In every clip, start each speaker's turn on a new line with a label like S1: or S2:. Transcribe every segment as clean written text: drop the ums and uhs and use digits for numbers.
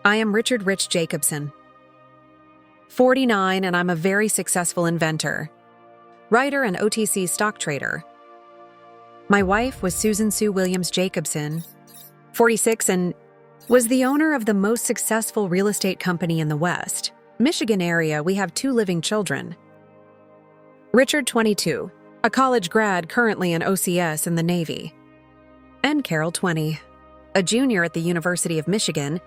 S1: I am Richard Rich Jacobson, 49, and I'm a very successful inventor, writer, and OTC stock trader. My wife was Susan Sue Williams Jacobson, 46, and was the owner of the most successful real estate company in the West. Michigan area, we have 2 living children. Richard, 22, a college grad currently in OCS in the Navy. And Carol, 20, a junior at the University of Michigan,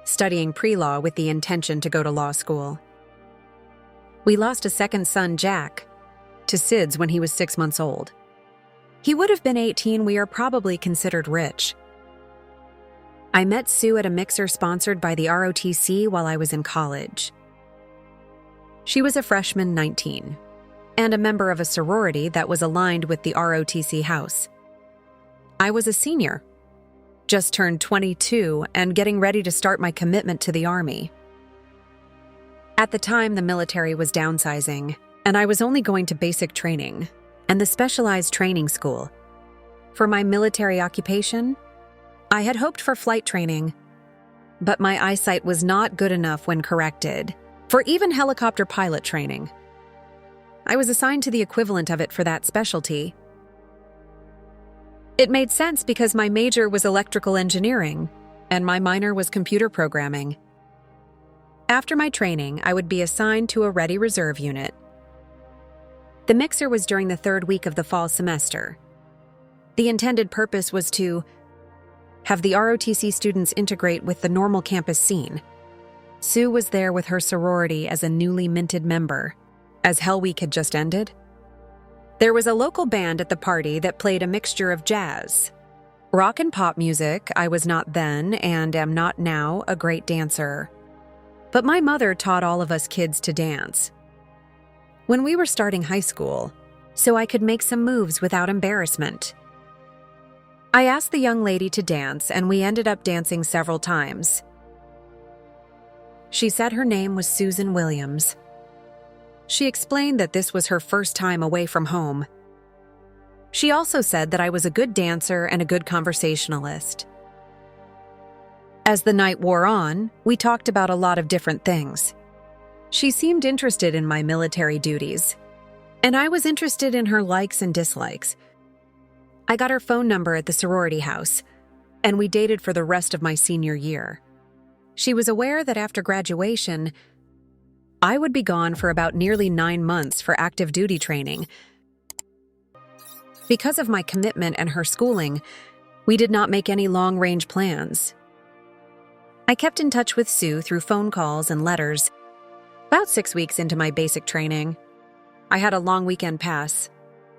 S1: studying pre-law with the intention to go to law school. We lost a second son, Jack, to SIDS when he was 6 months old. He would have been 18. We are probably considered rich. I met Sue at a mixer sponsored by the ROTC while I was in college. She was a freshman, 19, and a member of a sorority that was aligned with the ROTC house. I was a senior, just turned 22 and getting ready to start my commitment to the Army. At the time, the military was downsizing, and I was only going to basic training and the specialized training school. For my military occupation, I had hoped for flight training, but my eyesight was not good enough when corrected for even helicopter pilot training. I was assigned to the equivalent of it for that specialty. It made sense because my major was electrical engineering, and my minor was computer programming. After my training, I would be assigned to a ready reserve unit. The mixer was during the 3rd week of the fall semester. The intended purpose was to have the ROTC students integrate with the normal campus scene. Sue was there with her sorority as a newly minted member, as Hell Week had just ended. There was a local band at the party that played a mixture of jazz, rock, and pop music. I was not then, and am not now, a great dancer. But my mother taught all of us kids to dance when we were starting high school, so I could make some moves without embarrassment. I asked the young lady to dance, and we ended up dancing several times. She said her name was Susan Williams. She explained that this was her first time away from home. She also said that I was a good dancer and a good conversationalist. As the night wore on, we talked about a lot of different things. She seemed interested in my military duties, and I was interested in her likes and dislikes. I got her phone number at the sorority house, and we dated for the rest of my senior year. She was aware that after graduation, I would be gone for about nearly 9 months for active duty training. Because of my commitment and her schooling, we did not make any long-range plans. I kept in touch with Sue through phone calls and letters. About 6 weeks into my basic training, I had a long weekend pass.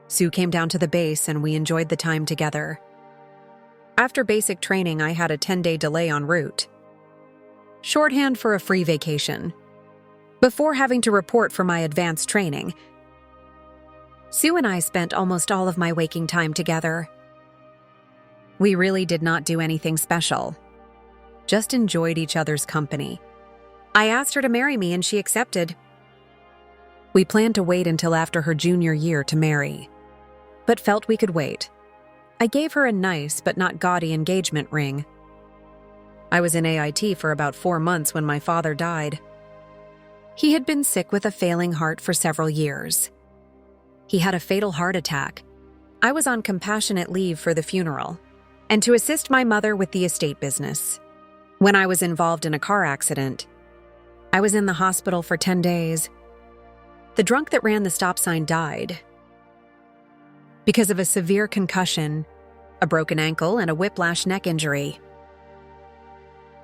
S1: Sue came down to the base and we enjoyed the time together. After basic training, I had a 10-day delay en route, shorthand for a free vacation, before having to report for my advanced training. Sue and I spent almost all of my waking time together. We really did not do anything special, just enjoyed each other's company. I asked her to marry me and she accepted. We planned to wait until after her junior year to marry, but felt we could wait. I gave her a nice but not gaudy engagement ring. I was in AIT for about 4 months when my father died. He had been sick with a failing heart for several years. He had a fatal heart attack. I was on compassionate leave for the funeral and to assist my mother with the estate business. When I was involved in a car accident, I was in the hospital for 10 days. The drunk that ran the stop sign died because of a severe concussion, a broken ankle, and a whiplash neck injury.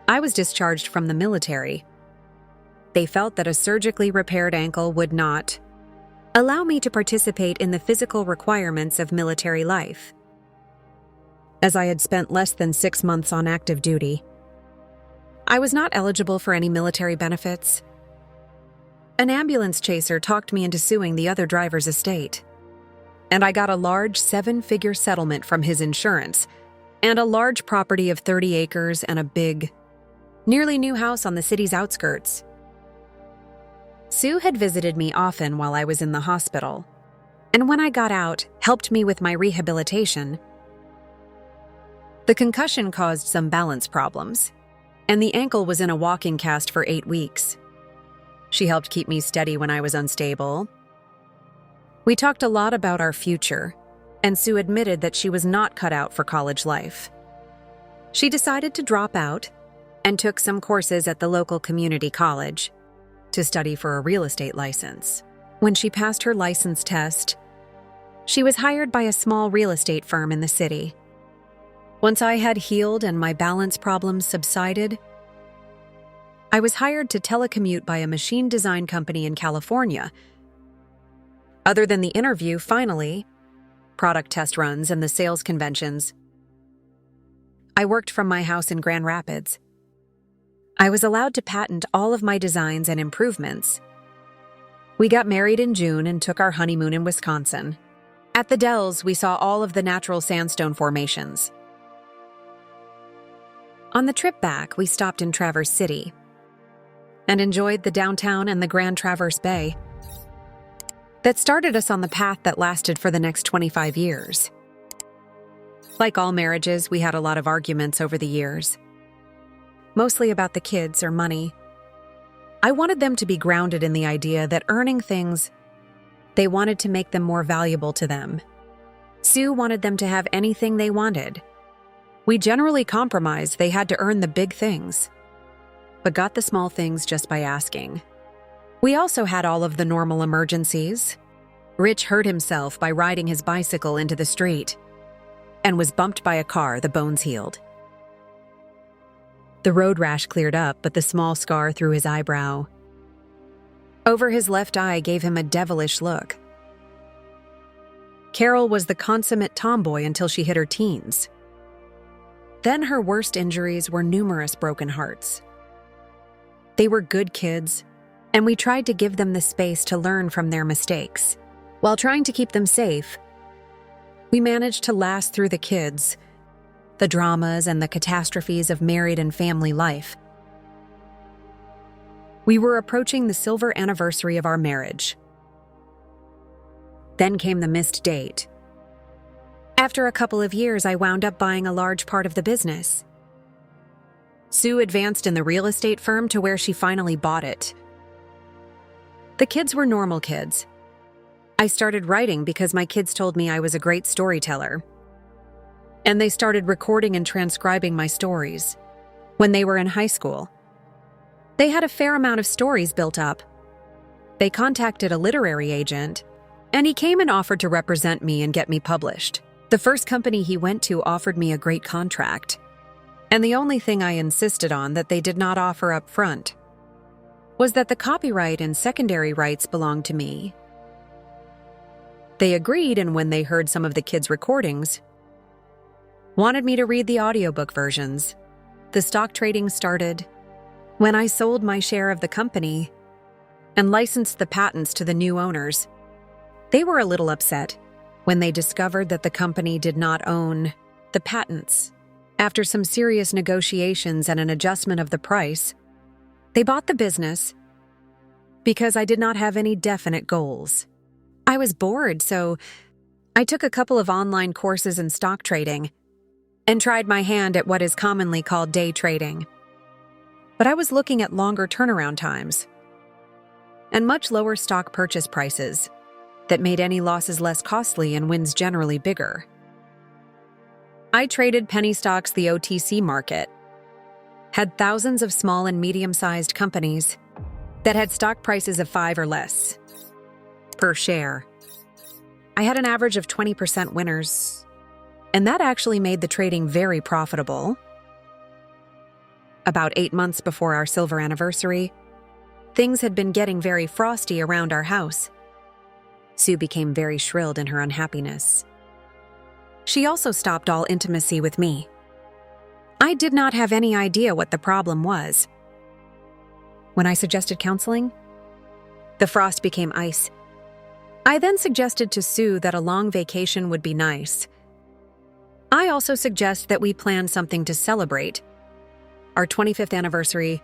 S1: I was discharged from the military. They felt that a surgically repaired ankle would not allow me to participate in the physical requirements of military life, as I had spent less than 6 months on active duty. I was not eligible for any military benefits. An ambulance chaser talked me into suing the other driver's estate, and I got a large 7-figure settlement from his insurance and a large property of 30 acres and a big, nearly new house on the city's outskirts. Sue had visited me often while I was in the hospital, and when I got out, helped me with my rehabilitation. The concussion caused some balance problems, and the ankle was in a walking cast for 8 weeks. She helped keep me steady when I was unstable. We talked a lot about our future, and Sue admitted that she was not cut out for college life. She decided to drop out and took some courses at the local community college to study for a real estate license. When she passed her license test, she was hired by a small real estate firm in the city. Once I had healed and my balance problems subsided, I was hired to telecommute by a machine design company in California. Other than the interview, finally, product test runs, and the sales conventions, I worked from my house in Grand Rapids. I was allowed to patent all of my designs and improvements. We got married in June and took our honeymoon in Wisconsin. At the Dells, we saw all of the natural sandstone formations. On the trip back, we stopped in Traverse City and enjoyed the downtown and the Grand Traverse Bay. That started us on the path that lasted for the next 25 years. Like all marriages, we had a lot of arguments over the years, mostly about the kids or money. I wanted them to be grounded in the idea that earning things, they wanted to make them more valuable to them. Sue wanted them to have anything they wanted. We generally compromised they had to earn the big things, but got the small things just by asking. We also had all of the normal emergencies. Rich hurt himself by riding his bicycle into the street and was bumped by a car. The bones healed. The road rash cleared up, but the small scar through his eyebrow over his left eye gave him a devilish look. Carol was the consummate tomboy until she hit her teens. Then her worst injuries were numerous broken hearts. They were good kids, and we tried to give them the space to learn from their mistakes. While trying to keep them safe, we managed to last through the kids, the dramas and the catastrophes of married and family life. We were approaching the silver anniversary of our marriage. Then came the missed date. After a couple of years, I wound up buying a large part of the business. Sue advanced in the real estate firm to where she finally bought it. The kids were normal kids. I started writing because my kids told me I was a great storyteller, and they started recording and transcribing my stories. When they were in high school, they had a fair amount of stories built up. They contacted a literary agent, and he came and offered to represent me and get me published. The first company he went to offered me a great contract, and the only thing I insisted on that they did not offer up front was that the copyright and secondary rights belonged to me. They agreed, and when they heard some of the kids' recordings, wanted me to read the audiobook versions. The stock trading started when I sold my share of the company and licensed the patents to the new owners. They were a little upset when they discovered that the company did not own the patents. After some serious negotiations and an adjustment of the price, they bought the business because I did not have any definite goals. I was bored, so I took a couple of online courses in stock trading and tried my hand at what is commonly called day trading. But I was looking at longer turnaround times and much lower stock purchase prices that made any losses less costly and wins generally bigger. I traded penny stocks, the OTC market, had thousands of small and medium-sized companies that had stock prices of 5 or less per share. I had an average of 20% winners, and that actually made the trading very profitable. About 8 months before our silver anniversary, things had been getting very frosty around our house. Sue became very shrilled in her unhappiness. She also stopped all intimacy with me. I did not have any idea what the problem was. When I suggested counseling, the frost became ice. I then suggested to Sue that a long vacation would be nice. I also suggest that we plan something to celebrate our 25th anniversary.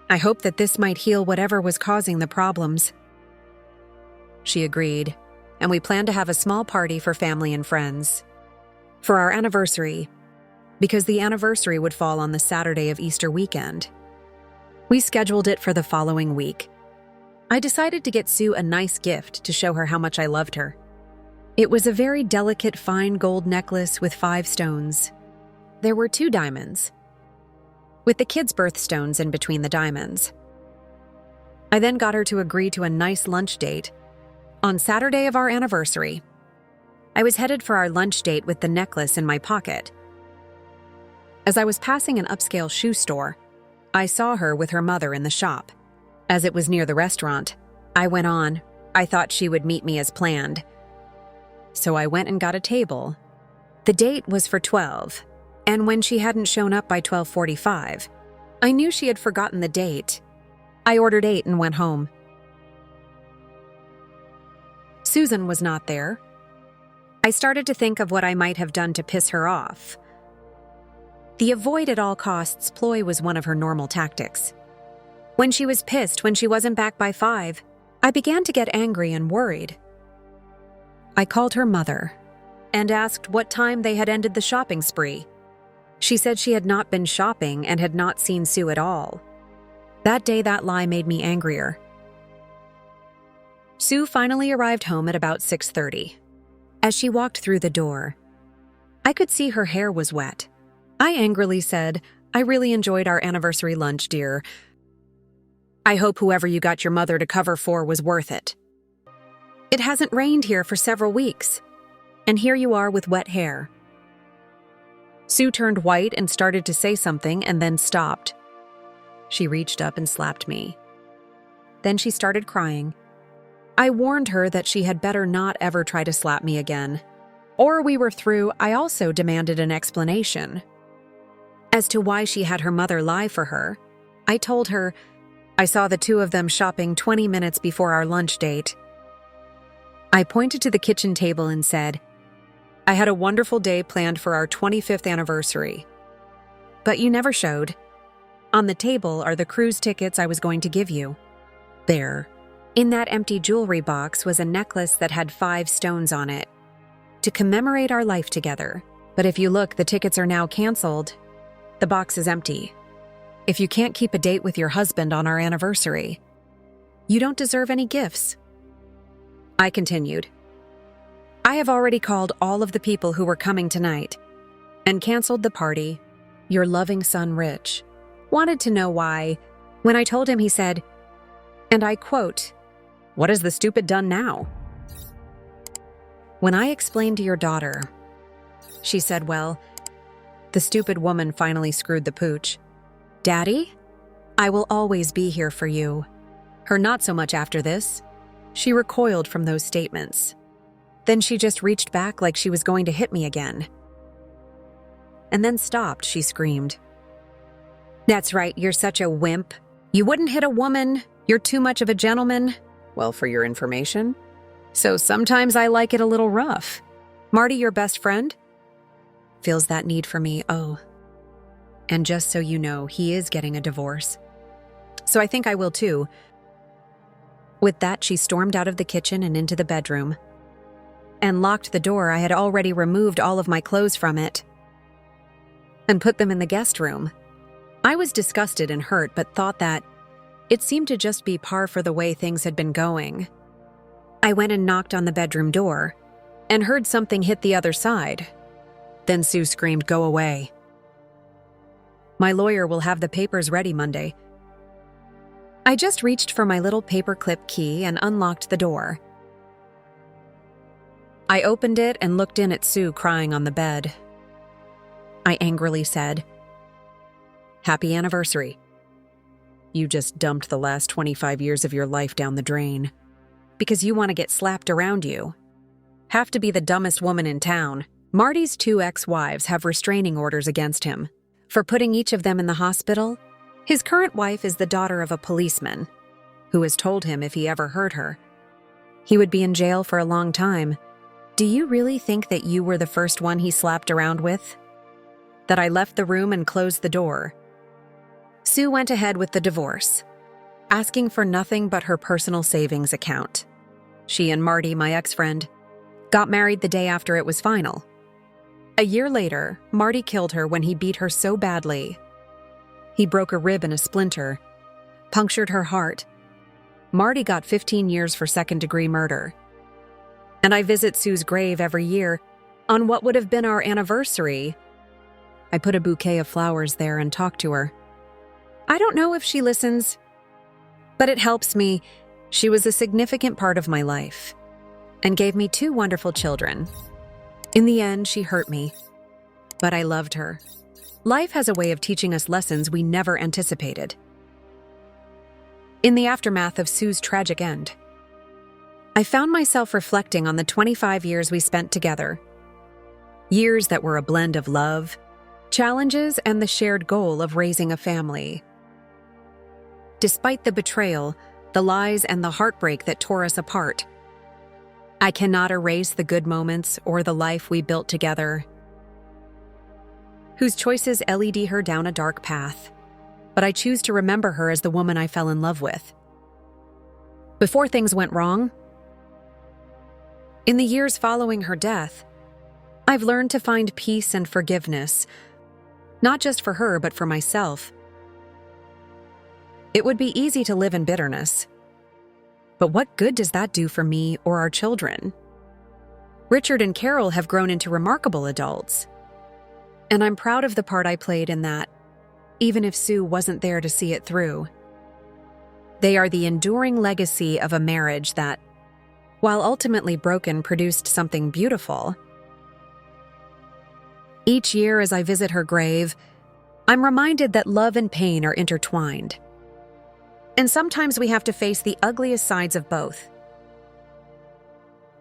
S1: I hope that this might heal whatever was causing the problems. She agreed, and we planned to have a small party for family and friends. For our anniversary, because the anniversary would fall on the Saturday of Easter weekend. We scheduled it for the following week. I decided to get Sue a nice gift to show her how much I loved her. It was a very delicate fine gold necklace with 5 stones. There were 2 diamonds, with the kids' birthstones in between the diamonds. I then got her to agree to a nice lunch date on Saturday of our anniversary. I was headed for our lunch date with the necklace in my pocket. As I was passing an upscale shoe store, I saw her with her mother in the shop. As it was near the restaurant, I went on. I thought she would meet me as planned. So I went and got a table. The date was for 12, and when she hadn't shown up by 12:45, I knew she had forgotten the date. I ordered 8 and went home. Susan was not there. I started to think of what I might have done to piss her off. The avoid at all costs ploy was one of her normal tactics. When she was pissed when she wasn't back by 5, I began to get angry and worried. I called her mother and asked what time they had ended the shopping spree. She said she had not been shopping and had not seen Sue at all. That day, that lie made me angrier. Sue finally arrived home at about 6:30. As she walked through the door, I could see her hair was wet. I angrily said, "I really enjoyed our anniversary lunch, dear. I hope whoever you got your mother to cover for was worth it. It hasn't rained here for several weeks, and here you are with wet hair." Sue turned white and started to say something and then stopped. She reached up and slapped me. Then she started crying. I warned her that she had better not ever try to slap me again. Or we were through. I also demanded an explanation as to why she had her mother lie for her. I told her, "I saw the 2 of them shopping 20 minutes before our lunch date." I pointed to the kitchen table and said, "I had a wonderful day planned for our 25th anniversary. But you never showed. On the table are the cruise tickets I was going to give you. There, in that empty jewelry box, was a necklace that had 5 stones on it, to commemorate our life together. But if you look, the tickets are now canceled. The box is empty. If you can't keep a date with your husband on our anniversary, you don't deserve any gifts." I continued, "I have already called all of the people who were coming tonight and canceled the party. Your loving son, Rich, wanted to know why. When I told him, he said, and I quote, 'What has the stupid done now?' When I explained to your daughter, she said, 'Well, the stupid woman finally screwed the pooch. Daddy, I will always be here for you.' Her not so much after this. She recoiled from those statements. Then she just reached back like she was going to hit me again. And then stopped, she screamed. 'That's right, you're such a wimp. You wouldn't hit a woman. You're too much of a gentleman.' Well, for your information, so sometimes I like it a little rough. Marty, your best friend, feels that need for me, oh. And just so you know, he is getting a divorce. So I think I will too." With that, she stormed out of the kitchen and into the bedroom and locked the door. I had already removed all of my clothes from it and put them in the guest room. I was disgusted and hurt, but thought that it seemed to just be par for the way things had been going. I went and knocked on the bedroom door and heard something hit the other side. Then Sue screamed, "Go away. My lawyer will have the papers ready Monday." I just reached for my little paperclip key and unlocked the door. I opened it and looked in at Sue crying on the bed. I angrily said, "Happy anniversary. You just dumped the last 25 years of your life down the drain because you want to get slapped around you. Have to be the dumbest woman in town." Marty's 2 ex-wives have restraining orders against him for putting each of them in the hospital. His current wife is the daughter of a policeman who has told him if he ever hurt her, he would be in jail for a long time. Do you really think that you were the first one he slapped around with? That I left the room and closed the door. Sue went ahead with the divorce, asking for nothing but her personal savings account. She and Marty, my ex-friend, got married the day after it was final. A year later, Marty killed her when he beat her so badly. He broke a rib and a splinter, punctured her heart. Marty got 15 years for second-degree murder. And I visit Sue's grave every year. On what would have been our anniversary, I put a bouquet of flowers there and talk to her. I don't know if she listens, but it helps me. She was a significant part of my life and gave me 2 wonderful children. In the end, she hurt me, but I loved her. Life has a way of teaching us lessons we never anticipated. In the aftermath of Sue's tragic end, I found myself reflecting on the 25 years we spent together. Years that were a blend of love, challenges, and the shared goal of raising a family. Despite the betrayal, the lies, and the heartbreak that tore us apart, I cannot erase the good moments or the life we built together. Whose choices led her down a dark path, but I choose to remember her as the woman I fell in love with. Before things went wrong, in the years following her death, I've learned to find peace and forgiveness, not just for her, but for myself. It would be easy to live in bitterness, but what good does that do for me or our children? Richard and Carol have grown into remarkable adults, and I'm proud of the part I played in that, even if Sue wasn't there to see it through. They are the enduring legacy of a marriage that, while ultimately broken, produced something beautiful. Each year as I visit her grave, I'm reminded that love and pain are intertwined. And sometimes we have to face the ugliest sides of both.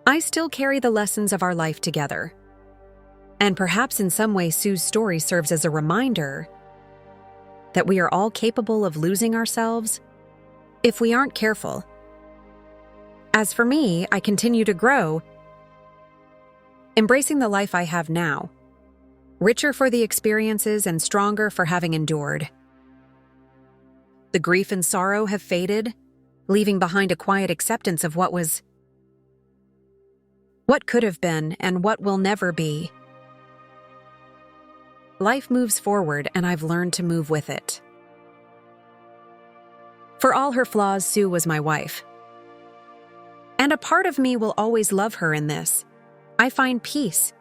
S1: I still carry the lessons of our life together. And perhaps in some way Sue's story serves as a reminder that we are all capable of losing ourselves if we aren't careful. As for me, I continue to grow, embracing the life I have now, richer for the experiences and stronger for having endured. The grief and sorrow have faded, leaving behind a quiet acceptance of what was, what could have been, and what will never be. Life moves forward, and I've learned to move with it. For all her flaws, Sue was my wife. And a part of me will always love her in this. I find peace.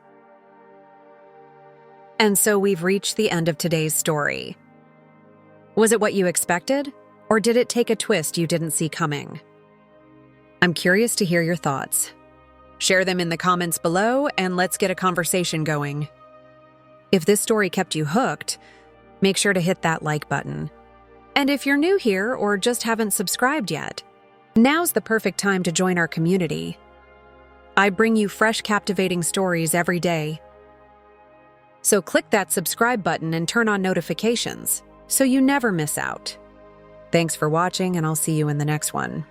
S1: And so we've reached the end of today's story. Was it what you expected, or did it take a twist you didn't see coming? I'm curious to hear your thoughts. Share them in the comments below, and let's get a conversation going. If this story kept you hooked, make sure to hit that like button. And if you're new here or just haven't subscribed yet, now's the perfect time to join our community. I bring you fresh, captivating stories every day. So click that subscribe button and turn on notifications so you never miss out. Thanks for watching, and I'll see you in the next one.